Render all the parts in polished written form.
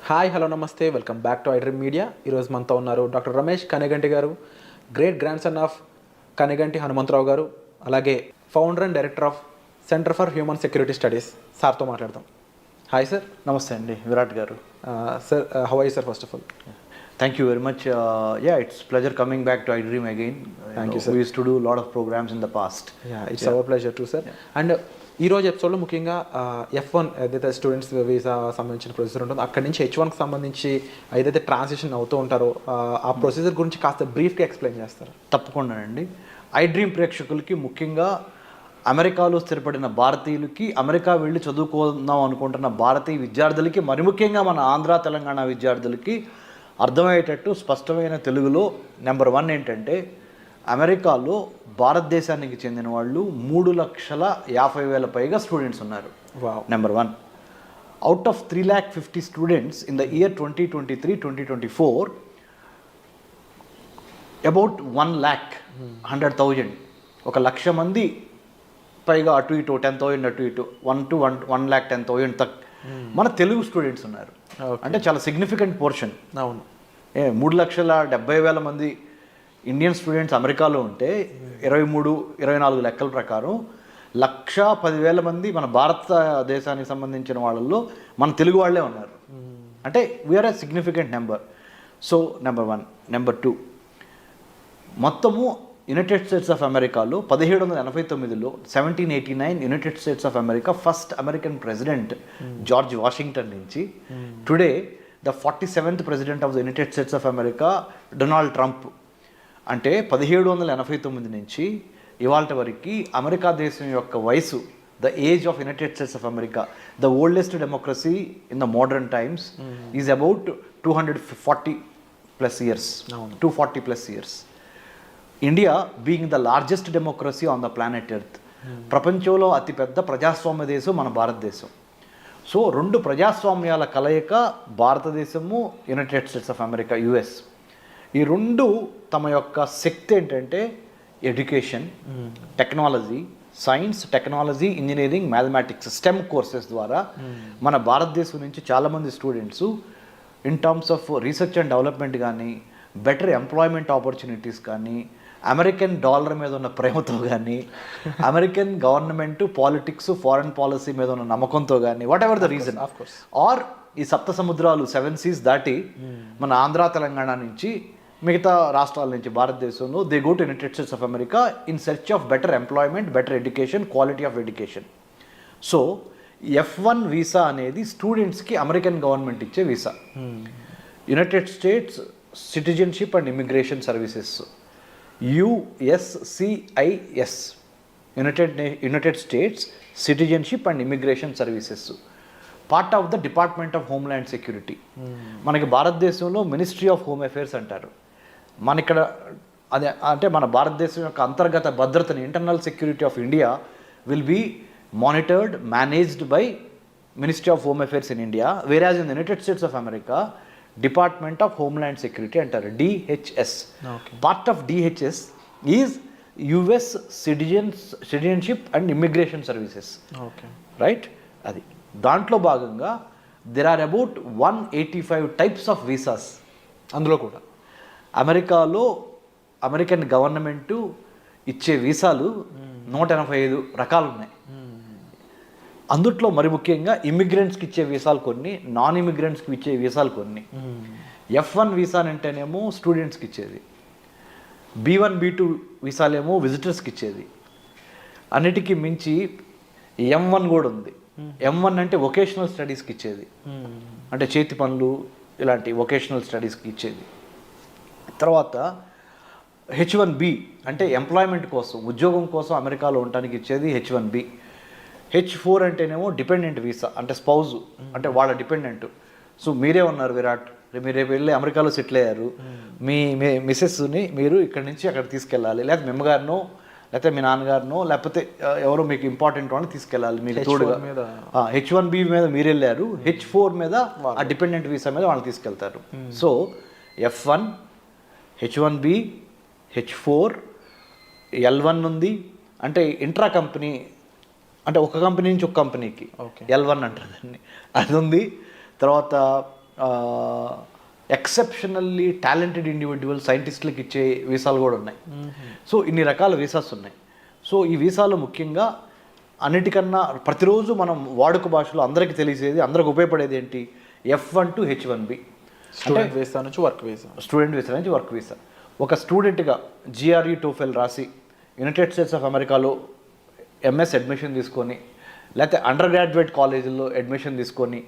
Hi hello నమస్తే, welcome back to iDream media. ఈరోజు మనతో ఉన్నారు డాక్టర్ రమేష్ కనెగంటి గారు, great grand son of Kaneganti Hanumantharao గారు, అలాగే founder and director of centre for human security studies. సార్తో మాట్లాడదాం. Hi sir. నమస్తే అండి విరాట్ గారు. Sir, how are you sir first of all? Thank you very much. It's pleasure coming back to iDream again. Thank you, sir. We used to do a lot of programs in the past. It's our pleasure too, sir. And ఈరోజు ఎపిసోడ్లో ముఖ్యంగా F1 ఏదైతే students visa సంబంధించిన procedure ఉంటుందో అక్కడి నుంచి H1కి సంబంధించి ఏదైతే ట్రాన్సిషన్ అవుతూ ఉంటారో ఆ ప్రొసీజర్ గురించి కాస్త బ్రీఫ్గా ఎక్స్ప్లెయిన్ చేస్తారు. తప్పకుండా అండి. iDream ప్రేక్షకులకి, ముఖ్యంగా అమెరికాలో స్థిరపడిన భారతీయులకి, అమెరికా వెళ్ళి చదువుకుందాం అనుకుంటున్న భారతీయ విద్యార్థులకి, మరి ముఖ్యంగా మన ఆంధ్ర తెలంగాణ విద్యార్థులకి అర్థమయ్యేటట్టు స్పష్టమైన తెలుగులో నెంబర్ 1 ఏంటంటే, అమెరికాలో భారతదేశానికి చెందిన వాళ్ళు 3,50,000 పైగా స్టూడెంట్స్ ఉన్నారు. Number 1. Out of 3,50,000 students in the year 2023-2024, about 1,100,000, 1,00,000 మంది పైగా అటు ఇటు 10,000 అటు ఇటు 1,10,000 తక్ మన తెలుగు స్టూడెంట్స్ ఉన్నారు. అంటే చాలా సిగ్నిఫికెంట్ పోర్షన్. అవును. 3,70,000 మంది ఇండియన్ స్టూడెంట్స్ అమెరికాలో ఉంటే 23-24 లెక్కల ప్రకారం 1,10,000 మంది మన భారతదేశానికి సంబంధించిన వాళ్ళల్లో మన తెలుగు వాళ్ళే ఉన్నారు. అంటే we are a significant number. So number 1. Number 2, మొత్తము యునైటెడ్ స్టేట్స్ ఆఫ్ అమెరికాలో 1789లో 1789 United States of America first American president George Washington నుంచి today the 47th president of the United States of America Donald Trump. అంటే 1789 నుంచి ఇవాళ వరకు America దేశం యొక్క వయసు, the age of United States of America, the oldest democracy in the modern times, is about 240+ years. 240+ years. India being the largest democracy on the planet earth, ప్రపంచంలో అతిపెద్ద ప్రజాస్వామ్య దేశం మన భారతదేశం. సో 2 ప్రజాస్వామ్యాల కలయిక భారతదేశము, United States of America, US. ఈ 2 తమ యొక్క శక్తి ఏంటంటే education, technology, science, technology, engineering, mathematics, STEM courses ద్వారా మన భారతదేశం నుంచి చాలామంది students in terms of research and development కానీ, బెటర్ ఎంప్లాయ్మెంట్ ఆపర్చునిటీస్ కానీ, అమెరికన్ డాలర్ మీద ఉన్న ప్రేమతో కానీ, American government, politics, foreign policy మీద ఉన్న నమ్మకంతో కానీ, whatever the reason, or ఈ సప్త సముద్రాలు 7 seas దాటి మన ఆంధ్ర తెలంగాణ నుంచి మిగతా రాష్ట్రాల నుంచి భారతదేశంలో they go to United States of America in search of better employment, better education, quality of education. So F1 visa అనేది స్టూడెంట్స్కి అమెరికన్ గవర్నమెంట్ ఇచ్చే visa. United states citizenship and immigration services, USCIS, United states citizenship and immigration services, part of the department of homeland security. మనకి భారతదేశంలో ministry of home affairs అంటారు. మన ఇక్కడ అదే అంటే మన భారతదేశం యొక్క అంతర్గత భద్రతని, internal security of India will be monitored, managed by ministry of home affairs in India. Whereas in the United States of America department of homeland security అంటారు, DHS. Part of DHS is US citizenship and immigration services. Right. అది దాంట్లో భాగంగా there are about 185 types of visas. అందులో కూడా అమెరికాలో American government ఇచ్చే వీసాలు 185 రకాలు ఉన్నాయి. అందుట్లో మరి ముఖ్యంగా ఇమిగ్రెంట్స్కి ఇచ్చే వీసాలు కొన్ని, నాన్ ఇమిగ్రెంట్స్కి ఇచ్చే వీసాలు కొన్ని. F1 వీసా అంటేనేమో స్టూడెంట్స్కి ఇచ్చేది, B1, B2 వీసాలేమో విజిటర్స్కి ఇచ్చేది. అన్నిటికీ మించి M1 కూడా ఉంది. M1 అంటే వొకేషనల్ స్టడీస్కి ఇచ్చేది, అంటే చేతి పనులు ఇలాంటి వొకేషనల్ స్టడీస్కి ఇచ్చేది. తర్వాత H1B అంటే ఎంప్లాయ్మెంట్ కోసం, ఉద్యోగం కోసం అమెరికాలో ఉండటానికి ఇచ్చేది H1B. H4 అంటేనేమో డిపెండెంట్ వీసా, అంటే స్పౌజ్, అంటే వాళ్ళ డిపెండెంట్. సో మీరే ఉన్నారు విరాట్, మీరు రేపు వెళ్ళి అమెరికాలో సెటిల్ అయ్యారు, మీ మిసెస్ని మీరు ఇక్కడి నుంచి అక్కడ తీసుకెళ్ళాలి, లేకపోతే మీ అమ్మగారినో లేకపోతే మీ నాన్నగారినో లేకపోతే ఎవరో మీకు ఇంపార్టెంట్ వాళ్ళని తీసుకెళ్ళాలి మీకు తోడుగా. H1B మీద మీరు వెళ్ళారు, H4 మీద ఆ డిపెండెంట్ వీసా మీద వాళ్ళని తీసుకెళ్తారు. So F1, H1B, H4, L1 ఉంది. అంటే ఇంట్రా కంపెనీ అంటే ఒక కంపెనీ నుంచి ఒక కంపెనీకి ఓకే. L1 అంటారు దాన్ని, అది ఉంది. తర్వాత ఎక్సెప్షనల్లీ టాలెంటెడ్ ఇండివిజువల్ సైంటిస్టులకు ఇచ్చే వీసాలు కూడా ఉన్నాయి. సో ఇన్ని రకాల వీసాస్ ఉన్నాయి. సో ఈ వీసాలు ముఖ్యంగా అన్నిటికన్నా ప్రతిరోజు మనం వాడుక భాషలో అందరికీ తెలిసేది, అందరికి ఉపయోగపడేది ఏంటి, F1 to H1B, student visa నుంచి వర్క్ వీసా. స్టూడెంట్ వీసా నుంచి వర్క్ వీసా. ఒక స్టూడెంట్గా GRE TOEFL రాసి యునైటెడ్ స్టేట్స్ ఆఫ్ అమెరికాలో MS అడ్మిషన్ తీసుకొని, లేకపోతే అండర్ గ్రాడ్యుయేట్ కాలేజీల్లో అడ్మిషన్ తీసుకొని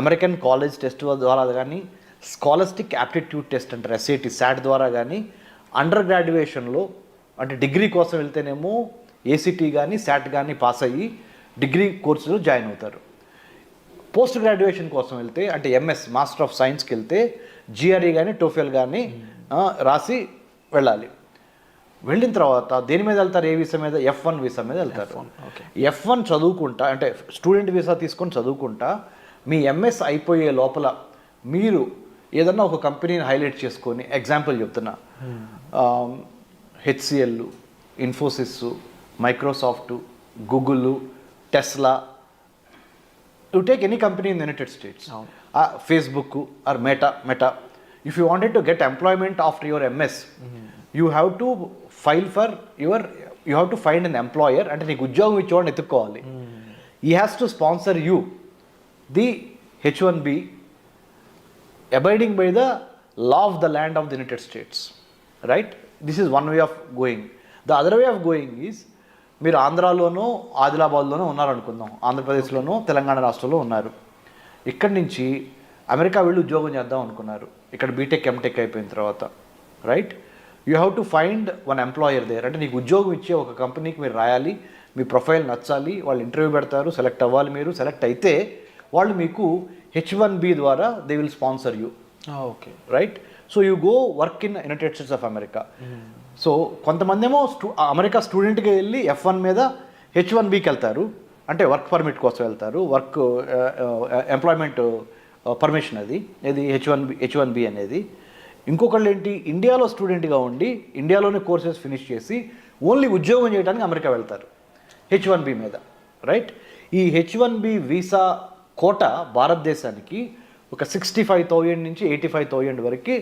అమెరికన్ కాలేజ్ టెస్ట్ ద్వారా కానీ, స్కాలస్టిక్ యాప్టిట్యూడ్ టెస్ట్ అంటారు SAT SAT ద్వారా కానీ, అండర్ గ్రాడ్యుయేషన్లో అంటే డిగ్రీ కోసం వెళ్తేనేమో ACT కానీ SAT కానీ పాస్ అయ్యి డిగ్రీ కోర్సులో జాయిన్ అవుతారు. పోస్ట్ గ్రాడ్యుయేషన్ కోసం వెళ్తే అంటే MS మాస్టర్ ఆఫ్ సైన్స్కి వెళ్తే GRE కానీ TOEFL కానీ రాసి వెళ్ళాలి. వెళ్ళిన తర్వాత దేని మీద వెళ్తారు, ఏ వీసా మీద, F1 వీసా మీద వెళ్తారు. F1 చదువుకుంటా అంటే స్టూడెంట్ వీసా తీసుకొని చదువుకుంటా మీ MS అయిపోయే లోపల మీరు ఏదన్నా ఒక కంపెనీని హైలైట్ చేసుకొని, ఎగ్జాంపుల్ చెప్తున్నా, HCL, Infosys, Microsoft, Google, Tesla, you take any company in the United states, Facebook are meta, if you wanted to get employment after your MS, you have to file for you have to find an employer, అంటే నీకు ఉద్యోగం ఇచ్చేవాడిని ఎత్తుక్కోవాలి. ఈ has to sponsor you the H1B abiding by the law of the land of the United States, right? This is one way of going. The other way of going is, మీరు ఆంధ్రాలోనో ఆదిలాబాద్లోనో ఉన్నారనుకుందాం, ఆంధ్రప్రదేశ్లోనో తెలంగాణ రాష్ట్రంలో ఉన్నారు. ఇక్కడి నుంచి అమెరికా వెళ్ళి ఉద్యోగం చేద్దాం అనుకున్నారు, ఇక్కడ బీటెక్ ఎంటెక్ అయిపోయిన తర్వాత, right? You have to find one employer there, అంటే నీకు ఉద్యోగం ఇచ్చే ఒక కంపెనీకి మీరు రాయాలి, మీ ప్రొఫైల్ నచ్చాలి, వాళ్ళు ఇంటర్వ్యూ పెడతారు, సెలెక్ట్ అవ్వాలి. మీరు సెలెక్ట్ అయితే వాళ్ళు మీకు H1B ద్వారా they will sponsor you. Okay, right? So you go work in United States of America. So కొంతమంది ఏమో అమెరికా స్టూడెంట్గా వెళ్ళి F1 మీద H1Bకి వెళ్తారు, అంటే వర్క్ పర్మిట్ కోసం వెళ్తారు, వర్క్ ఎంప్లాయ్మెంట్ పర్మిషన్, అది ఇది H1B అనేది. ఇంకొకళ్ళు ఏంటి, ఇండియాలో స్టూడెంట్గా ఉండి ఇండియాలోనే కోర్సెస్ ఫినిష్ చేసి ఓన్లీ ఉద్యోగం చేయడానికి అమెరికా వెళ్తారు H1B మీద, రైట్? ఈ H1B వీసా కోట భారతదేశానికి ఒక 65,000 నుంచి 85,000 వరకు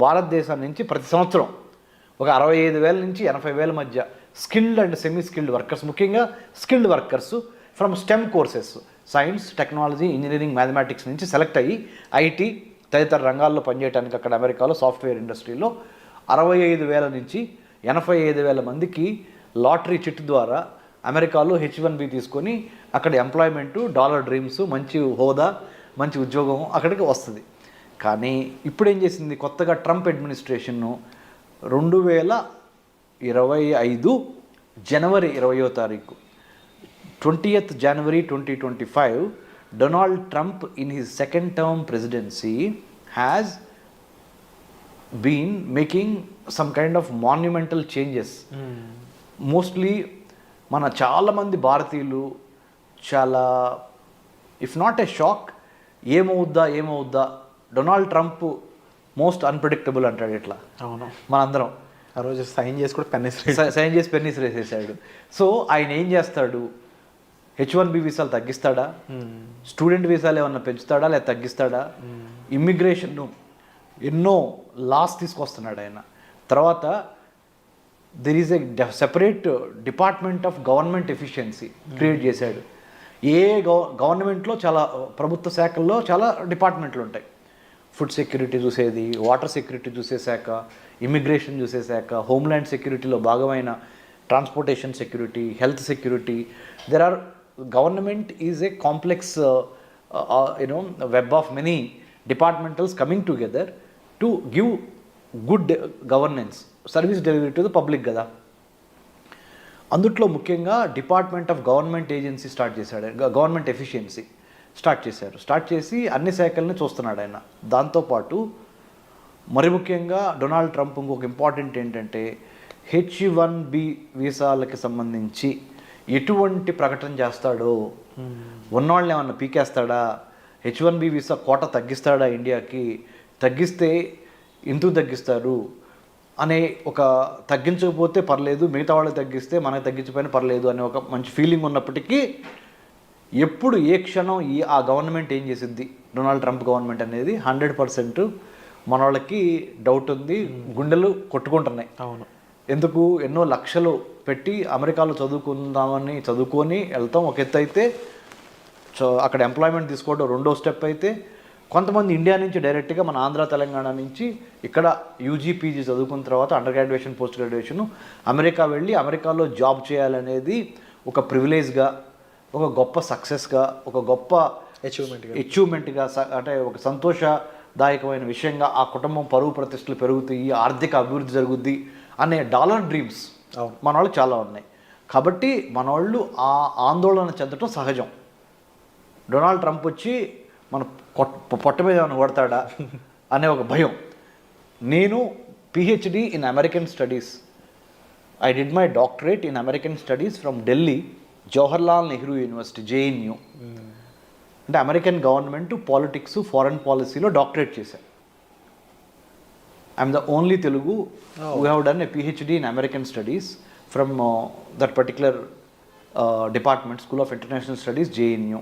భారతదేశం నుంచి ప్రతి సంవత్సరం ఒక 65,000 నుంచి 80,000 మధ్య skilled and semi skilled workers, ముఖ్యంగా skilled workers from STEM courses, science, technology, engineering, mathematics నుంచి సెలెక్ట్ అయ్యి IT తదితర రంగాల్లో పనిచేయడానికి అక్కడ అమెరికాలో సాఫ్ట్వేర్ ఇండస్ట్రీలో 65,000 నుంచి 85,000 మందికి లాటరీ చిట్ ద్వారా అమెరికాలో H1B తీసుకొని అక్కడ ఎంప్లాయ్మెంటు, డాలర్ డ్రీమ్స్, మంచి హోదా, మంచి ఉద్యోగం అక్కడికి వస్తుంది. కానీ ఇప్పుడు ఏం చేసింది, కొత్తగా ట్రంప్ అడ్మినిస్ట్రేషన్ 2025 జనవరి 20వ తారీఖు 20th January 2025, Donald Trump in his second term presidency has been making some kind of monumental changes. Mostly మన చాలామంది భారతీయులు చాలా, ఇఫ్ నాట్ ఏ షాక్, ఏమవుద్దా డొనాల్డ్ ట్రంప్ మోస్ట్ అన్ప్రెడిక్టబుల్ అంటాడు ఇట్లా. అవును, మనందరం ఆ రోజు సైన్ చేసి కూడా సైన్ చేసి పెన్నిస్ వేసేసాడు. సో ఆయన ఏం చేస్తాడు, H1B వీసాలు తగ్గిస్తాడా, స్టూడెంట్ వీసాలు ఏమన్నా పెంచుతాడా లేదా తగ్గిస్తాడా, ఇమ్మిగ్రేషన్ ఎన్నో లాస్ తీసుకొస్తున్నాడు ఆయన. తర్వాత there is a separate department of government efficiency create చేశాడు. గవర్నమెంట్లో చాలా ప్రభుత్వ శాఖల్లో చాలా డిపార్ట్మెంట్లు ఉంటాయి. ఫుడ్ సెక్యూరిటీ చూసేది, వాటర్ సెక్యూరిటీ చూసే శాఖ, ఇమిగ్రేషన్ చూసే శాఖ, హోమ్ల్యాండ్ సెక్యూరిటీలో భాగమైన transportation security, health security. There are government is a complex web of many departmentals coming together to give good governance, service delivery to the public కదా. అందుట్లో ముఖ్యంగా department of government agency start చేశాడు, government efficiency start చేసి అన్ని శాఖల్ని చూస్తున్నాడు ఆయన. దాంతోపాటు మరి ముఖ్యంగా డొనాల్డ్ ట్రంప్ ఇంకొక ఇంపార్టెంట్ ఏంటంటే, H1B వీసాలకి సంబంధించి ఎటువంటి ప్రకటన చేస్తాడో, ఉన్నవాళ్ళని ఏమన్నా పీకేస్తాడా, H1B వీసా కోట తగ్గిస్తాడా ఇండియాకి, తగ్గిస్తే ఎందుకు తగ్గిస్తారు అనే ఒక, తగ్గించకపోతే పర్లేదు, మిగతా వాళ్ళకి తగ్గిస్తే మనకు తగ్గించకపోయినా పర్లేదు అనే ఒక మంచి ఫీలింగ్ ఉన్నప్పటికీ ఎప్పుడు ఏ క్షణం ఆ గవర్నమెంట్ ఏం చేసింది, డొనాల్డ్ ట్రంప్ గవర్నమెంట్ అనేది 100% మన వాళ్ళకి డౌట్ ఉంది, గుండెలు కొట్టుకుంటున్నాయి. అవును. ఎందుకు ఎన్నో లక్షలు పెట్టి అమెరికాలో చదువుకొని వెళ్తాం ఒక ఎత్తు అయితే, అక్కడ ఎంప్లాయ్మెంట్ తీసుకోవడం రెండో స్టెప్ అయితే, కొంతమంది ఇండియా నుంచి డైరెక్ట్గా మన ఆంధ్ర తెలంగాణ నుంచి ఇక్కడ యూజీ పీజీ చదువుకున్న తర్వాత under graduation post graduation America వెళ్ళి అమెరికాలో జాబ్ చేయాలనేది ఒక ప్రివిలేజ్గా, ఒక గొప్ప సక్సెస్గా, ఒక గొప్ప అచీవ్మెంట్గా, అంటే ఒక సంతోషదాయకమైన విషయంగా ఆ కుటుంబం పరువు ప్రతిష్టలు పెరుగుతాయి, ఆర్థిక అభివృద్ధి జరుగుద్ది అనే డాలర్ డ్రీమ్స్ మన వాళ్ళు చాలా ఉన్నాయి. కాబట్టి మన వాళ్ళు ఆ ఆందోళన చెందటం సహజం. డొనాల్డ్ ట్రంప్ వచ్చి మన పొట్ట మీద ఏమైనా కొడతాడా అనే ఒక భయం. నేను PhD in American studies, I did my doctorate in American studies from Delhi Jawaharlal Nehru university JNU. అంటే అమెరికన్ గవర్నమెంట్ పాలిటిక్స్ ఫారెన్ పాలసీలో డాక్టరేట్ చేశాను. I'm the only Telugu who have done a PhD in American studies from that particular department, School of International Studies, JNU.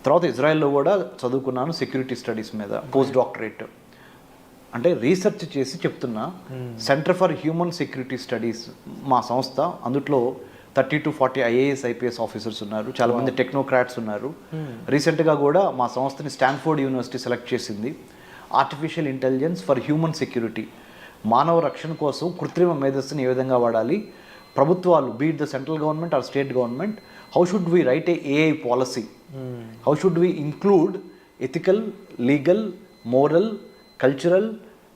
తర్వాత ఇజ్రాయెల్లో కూడా చదువుకున్నాను security studies మీద post doctorate. అంటే research చేసి చెప్తున్నా. Centre for human security studies మా సంస్థ, అందులో 30 to 40 IAS IPS ఆఫీసర్స్ ఉన్నారు, చాలామంది టెక్నోక్రాట్స్ ఉన్నారు. రీసెంట్గా కూడా మా సంస్థని స్టాన్ఫోర్డ్ యూనివర్సిటీ సెలెక్ట్ చేసింది. Artificial intelligence for human security, మానవ రక్షణ కోసం కృత్రిమ మేధస్సుని ఏ విధంగా వాడాలి, ప్రభుత్వాలు be it the central government or state government, how should we write a AI policy, how should we include ethical, legal, moral, cultural,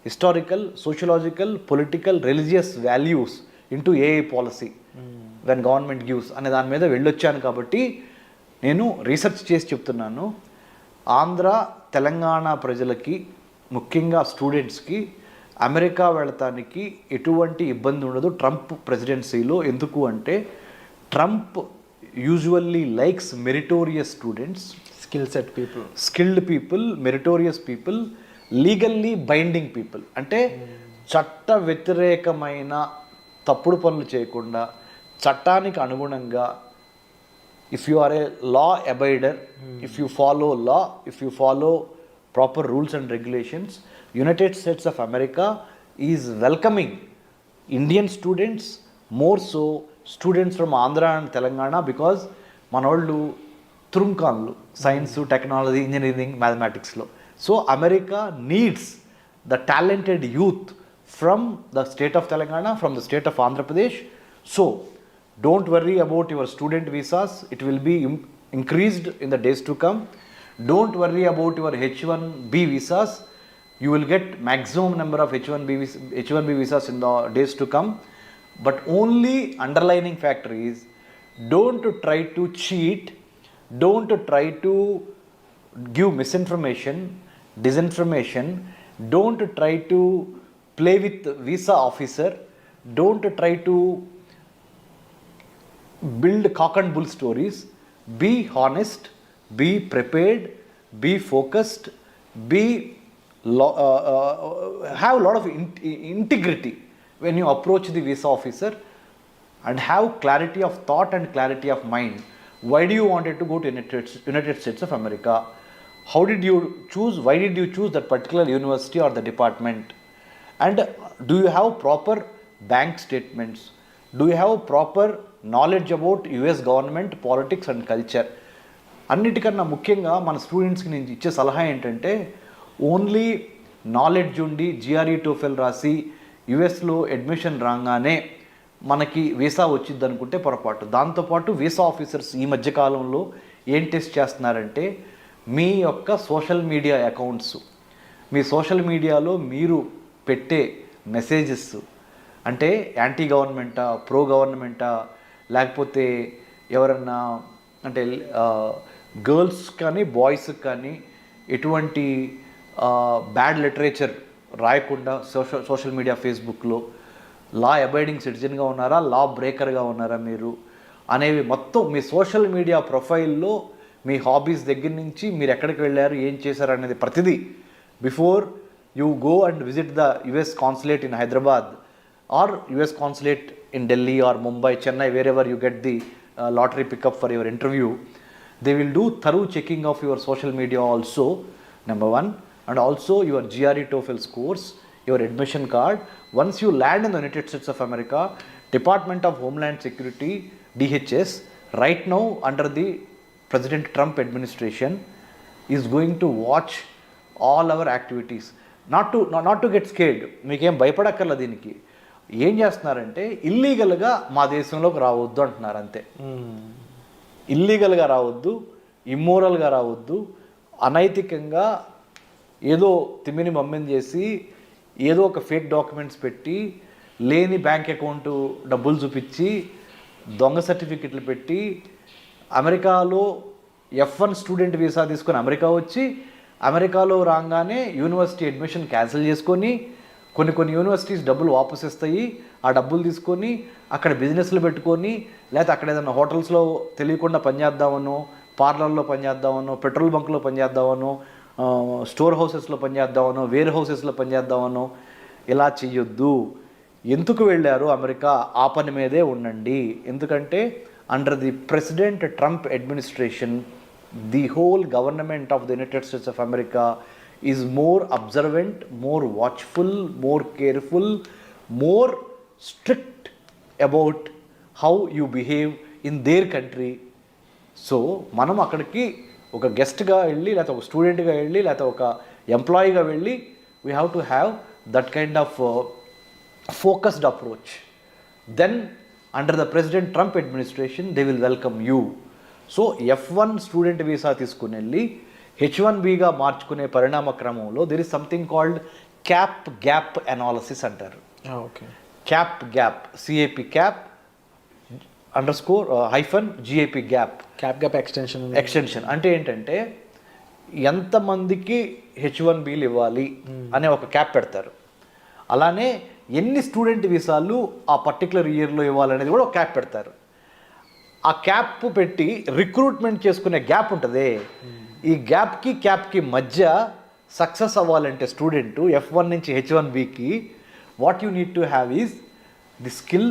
historical, sociological, political, religious values into AI policy when government gives అనే దాని మీద వెళ్ళొచ్చాను. కాబట్టి నేను research చేసి చెప్తున్నాను. ఆంధ్ర తెలంగాణ ప్రజలకి, ముఖ్యంగా స్టూడెంట్స్కి అమెరికా వెళ్ళటానికి ఎటువంటి ఇబ్బంది ఉండదు ట్రంప్ ప్రెసిడెన్సీలో. ఎందుకు అంటే Trump usually likes meritorious students, skilled people, meritorious people, legally binding people. అంటే చట్ట వ్యతిరేకమైన తప్పుడు పనులు చేయకుండా చట్టానికి అనుగుణంగా, if you are a law abider, if you follow law, if you follow proper rules and regulations, United States of America is welcoming Indian students, more so students from Andhra and Telangana, because మనోళ్ళు తురుంకాన్లు science, technology, engineering, మ్యాథమెటిక్స్లో. So America needs the talented youth from the state of Telangana, from the state of Andhra Pradesh. So don't worry about your student visas, it will be increased in the days to come. Don't worry about your H1B visas. You will get maximum number of H1B visas in the days to come. But only underlining factor is, don't try to cheat, don't try to give misinformation, disinformation, don't try to play with visa officer, don't try to build cock and bull stories. Be honest, be prepared, be focused, have a lot of integrity when you approach the visa officer, and have clarity of thought and clarity of mind. Why do you wanted to go to United States of America? How did you choose? Why did you choose that particular university or the department? And do you have proper bank statements? Do you have proper knowledge about US government, politics and culture? అన్నిటికన్నా ముఖ్యంగా మన స్టూడెంట్స్కి నేను ఇచ్చే సలహా ఏంటంటే, only knowledge ఉండి GRE TOEFL రాసి యుఎస్లో అడ్మిషన్ రాగానే మనకి వీసా వచ్చింది అనుకుంటే పొరపాటు. దాంతోపాటు వీసా ఆఫీసర్స్ ఈ మధ్యకాలంలో ఏం టెస్ట్ చేస్తున్నారంటే, మీ యొక్క సోషల్ మీడియా అకౌంట్స్, మీ సోషల్ మీడియాలో మీరు పెట్టే మెసేజెస్ అంటే యాంటీ గవర్నమెంటా, ప్రో గవర్నమెంటా, లేకపోతే ఎవరన్నా అంటే గర్ల్స్ కానీ బాయ్స్కి కానీ ఎటువంటి బ్యాడ్ లిటరేచర్ రాయకుండా సోషల్ మీడియా, ఫేస్బుక్లో లా అబైడింగ్ సిటిజన్గా ఉన్నారా, లా బ్రేకర్గా ఉన్నారా మీరు అనేవి మొత్తం మీ సోషల్ మీడియా ప్రొఫైల్లో మీ హాబీస్ దగ్గర నుంచి మీరు ఎక్కడికి వెళ్ళారు, ఏం చేశారు అనేది ప్రతిదీ before you go and visit the US consulate in Hyderabad or US consulate in Delhi or Mumbai, Chennai, wherever you get the lottery pickup for your interview. They will do thorough checking of your social media also, number one, and also your GRE TOEFL scores, your admission card. Once you land in the United States of America, Department of Homeland Security, DHS, right now under the President Trump administration, is going to watch all our activities. Not to get scared. మీకేం భయపడక్కర్ల దీనికి. ఏం చేస్తున్నారంటే ఇల్లీగల్గా మా దేశంలోకి రావద్దు అంటున్నారు అంతే. ఇల్లీగల్గా రావద్దు, ఇమ్మోరల్గా రావద్దు, అనైతికంగా ఏదో తిమ్మిని మమ్మని చేసి ఏదో ఒక ఫేక్ డాక్యుమెంట్స్ పెట్టి లేని బ్యాంక్ అకౌంట్ డబ్బులు చూపించి దొంగ సర్టిఫికెట్లు పెట్టి అమెరికాలో F1 స్టూడెంట్ వీసా తీసుకొని అమెరికా వచ్చి అమెరికాలో రాగానే యూనివర్సిటీ అడ్మిషన్ క్యాన్సిల్ చేసుకొని కొన్ని యూనివర్సిటీస్ డబ్బులు వాపస్ ఇస్తాయి. ఆ డబ్బులు తీసుకొని అక్కడ బిజినెస్లు పెట్టుకొని లేకపోతే అక్కడ ఏదైనా హోటల్స్లో తెలియకుండా పనిచేద్దామనో, పార్లర్లో పనిచేద్దామనో, పెట్రోల్ బంక్లో పనిచేద్దామనో, స్టోర్ హౌసెస్లో పనిచేద్దామనో, వేర్ హౌసెస్లో పనిచేద్దామనో ఇలా చెయ్యొద్దు. ఎందుకు వెళ్ళారు అమెరికా? ఆ పని మీదే ఉండండి. ఎందుకంటే under the president Trump administration, the whole government of the United States of America is more observant, more watchful, more careful, more strict about how you behave in their country. So మనం అక్కడికి ఒక గెస్ట్గా వెళ్ళి లేకపోతే ఒక స్టూడెంట్గా వెళ్ళి లేకపోతే ఒక ఎంప్లాయీగా వెళ్ళి we have to have that kind of focused approach. Then under the president Trump administration they will welcome you. So F1 student visa తీసుకుని వెళ్ళి H1Bగా మార్చుకునే పరిణామ క్రమంలో there is something called cap gap analysis అంటారు. Okay. Cap gap, CAP cap _GAP gap. Cap gap extension అంటే ఏంటంటే ఎంతమందికి H1Bలు ఇవ్వాలి అనే ఒక క్యాప్ పెడతారు. అలానే ఎన్ని స్టూడెంట్ వీసాలు ఆ పర్టికులర్ ఇయర్లో ఇవ్వాలనేది కూడా ఒక క్యాప్ పెడతారు. ఆ క్యాప్ పెట్టి రిక్రూట్మెంట్ చేసుకునే గ్యాప్ ఉంటుంది. ఈ క్యాప్కి మధ్య సక్సెస్ అవ్వాలంటే స్టూడెంట్ F1 నుంచి H1Bకి what you need to have is the skill,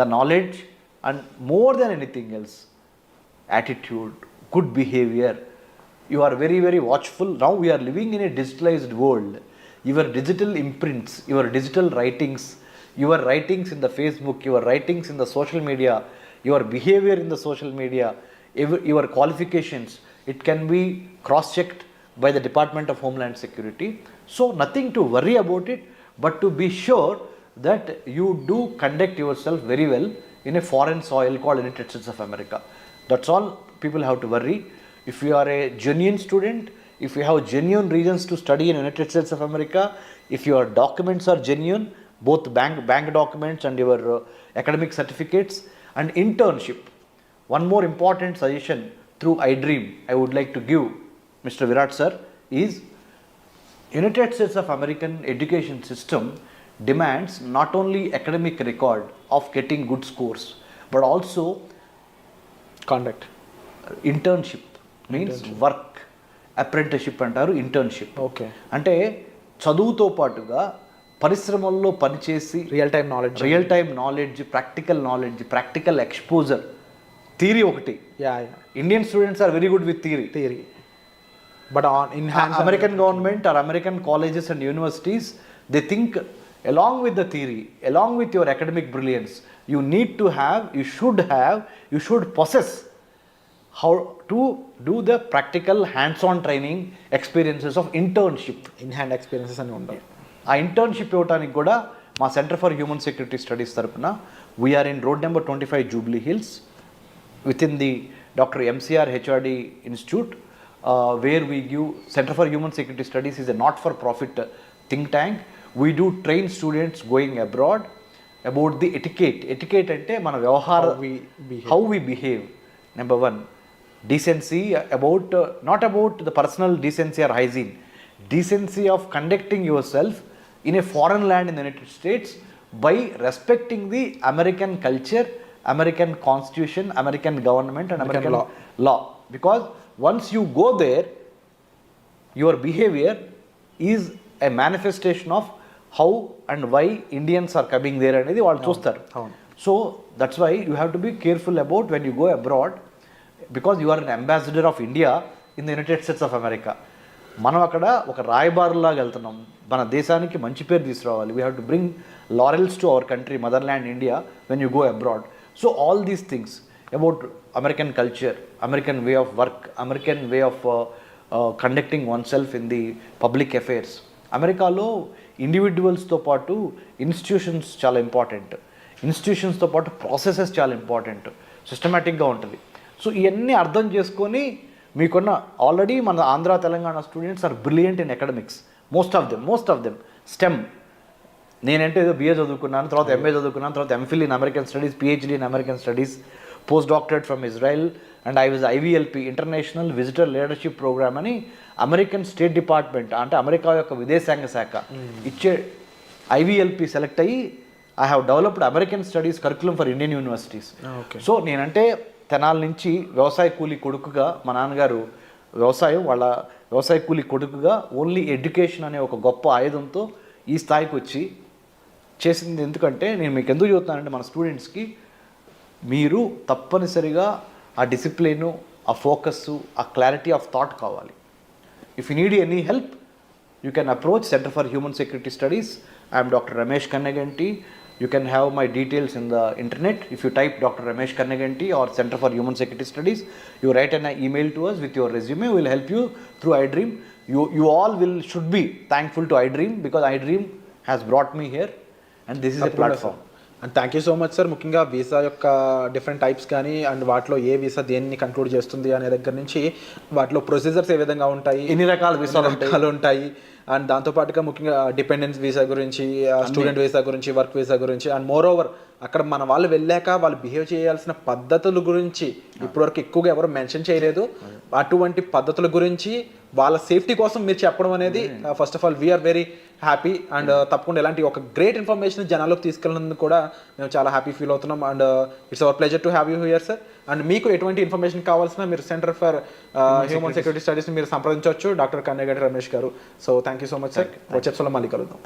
the knowledge and more than anything else attitude, good behaviour. You are very very watchful. Now we are living in a digitalised world. Your digital imprints, your digital writings, your writings in the Facebook, your writings in the social media, your behaviour in the social media, your qualifications, it can be cross-checked by the Department of Homeland Security. So nothing to worry about it, but to be sure that you do conduct yourself very well in a foreign soil called United States of America. That's all people have to worry. If you are a genuine student, if you have genuine reasons to study in United States of America, if your documents are genuine, both bank documents and your academic certificates and internship. One more important suggestion through iDream I would like to give Mr. Virat sir is United States of American education system demands not only academic record of getting good scores but also conduct. Internship means work, apprenticeship అంటారు, internship. Okay. అంటే చదువుతో పాటుగా పరిశ్రమల్లో పనిచేసి real time knowledge, practical exposure. Theory ఒకటి. Indian students are very good with theory but in American government or American colleges and universities they think along with the theory, along with your academic brilliance, you should possess how to do the practical hands-on training experiences of internship. in-hand experiences అని ఉండాలి. ఆ internship ఇవ్వడానికి కూడా మా centre for human security studies తరపున we are in road number 25 Jubilee Hills within the Dr. MCR HRD Institute, where we give Center for Human Security Studies is a not-for-profit think tank. We do train students going abroad about the etiquette. Etiquette ante mana vyavahara, how we behave. Number one, decency, about not about the personal decency or hygiene, decency of conducting yourself in a foreign land in the United States by respecting the American culture, American constitution, American government and American law. Because once you go there, your behavior is a manifestation of how and why Indians are coming there అనేది వాళ్ళు చూస్తారు. So that's why you have to be careful about when you go abroad. Because you are an ambassador of India in the United States of America. మనం అక్కడ ఒక రాయబారులాగా వెళ్తున్నాం, మన దేశానికి మంచి పేరు తీసుకురావాలి. We have to bring laurels to our country, mother land India, when you go abroad. So all these things about American culture, American way of work, American way of conducting one self in the public affairs. అమెరికాలో ఇండివిజువల్స్తో పాటు institutions చాలా important, ఇన్స్టిట్యూషన్స్తో పాటు processes చాలా important, సిస్టమేటిక్గా ఉంటుంది. So ఇవన్నీ అర్థం చేసుకొని మీకున్న ఆల్రెడీ మన Andhra Telangana students are brilliant in academics, most of them STEM. నేనంటే ఏదో బిఏ చదువుకున్నాను, తర్వాత ఎంఏ చదువుకున్నాను, తర్వాత MPhil in American studies, PhD in American studies, post doctorate from Israel, and I was IVLP, international visitor leadership programme అని American state department అంటే America యొక్క విదేశాంగ శాఖ ఇచ్చే ఐవీఎల్పి సెలెక్ట్ అయ్యి I have developed American studies curriculum for Indian universities. So నేనంటే తెనాల నుంచి వ్యవసాయ కూలీ కొడుకుగా, మా నాన్నగారు వ్యవసాయ కూలీ కొడుకుగా ఓన్లీ ఎడ్యుకేషన్ అనే ఒక గొప్ప ఆయుధంతో ఈ స్థాయికి వచ్చి చేసింది. ఎందుకంటే నేను మీకు ఎందుకు చెబుతున్నానంటే మన స్టూడెంట్స్కి మీరు తప్పనిసరిగా ఆ డిసిప్లిను, ఆ ఫోకస్సు, ఆ క్లారిటీ ఆఫ్ థాట్ కావాలి. If you need any help you can approach centre for human security studies. I'm doctor Ramesh Kanneganti. You can have my details in the internet. If you type Dr. Ramesh Kannaganti or Center for Human Security Studies, you write an email to us with your resume. We will help you through iDream. You all should be thankful to iDream because iDream has brought me here and this is a platform. And thank you so much sir. ముఖ్యంగా visa యొక్క different types కానీ and వాటిలో ఏ visa దేన్ని conclude చేస్తుంది అనే దగ్గర నుంచి వాటిలో ప్రొసీజర్స్ ఏ విధంగా ఉంటాయి, ఎన్ని రకాల వీసాలు ఉంటాయి అండ్ దాంతోపాటుగా ముఖ్యంగా డిపెండెన్స్ వీసా గురించి, స్టూడెంట్ వీసా గురించి, వర్క్ వీసా గురించి అండ్ మోర్ ఓవర్ అక్కడ మన వాళ్ళు వెళ్ళాక వాళ్ళు బిహేవ్ చేయాల్సిన పద్ధతుల గురించి ఇప్పటివరకు ఎక్కువగా ఎవరు మెన్షన్ చేయలేదు. అటువంటి పద్ధతుల గురించి వాళ్ళ సేఫ్టీ కోసం మీరు చెప్పడం అనేది first of all we are very happy. And తప్పకుండా ఇలాంటి ఒక గ్రేట్ ఇన్ఫర్మేషన్ జనాల్లోకి తీసుకెళ్ళినందుకు కూడా మేము చాలా హ్యాపీ ఫీల్ అవుతున్నాం. And it's our pleasure to have you here sir. And మీకు ఎటువంటి ఇన్ఫర్మేషన్ కావాల్సిన మీరు సెంటర్ ఫర్ హ్యూమన్ సెక్యూరిటీ స్టడీస్ని మీరు సంప్రదించవచ్చు doctor Kanneganti Ramesh garu. So thank you so much sir. వచ్చేప్స్లో మళ్ళీ కలుద్దాం.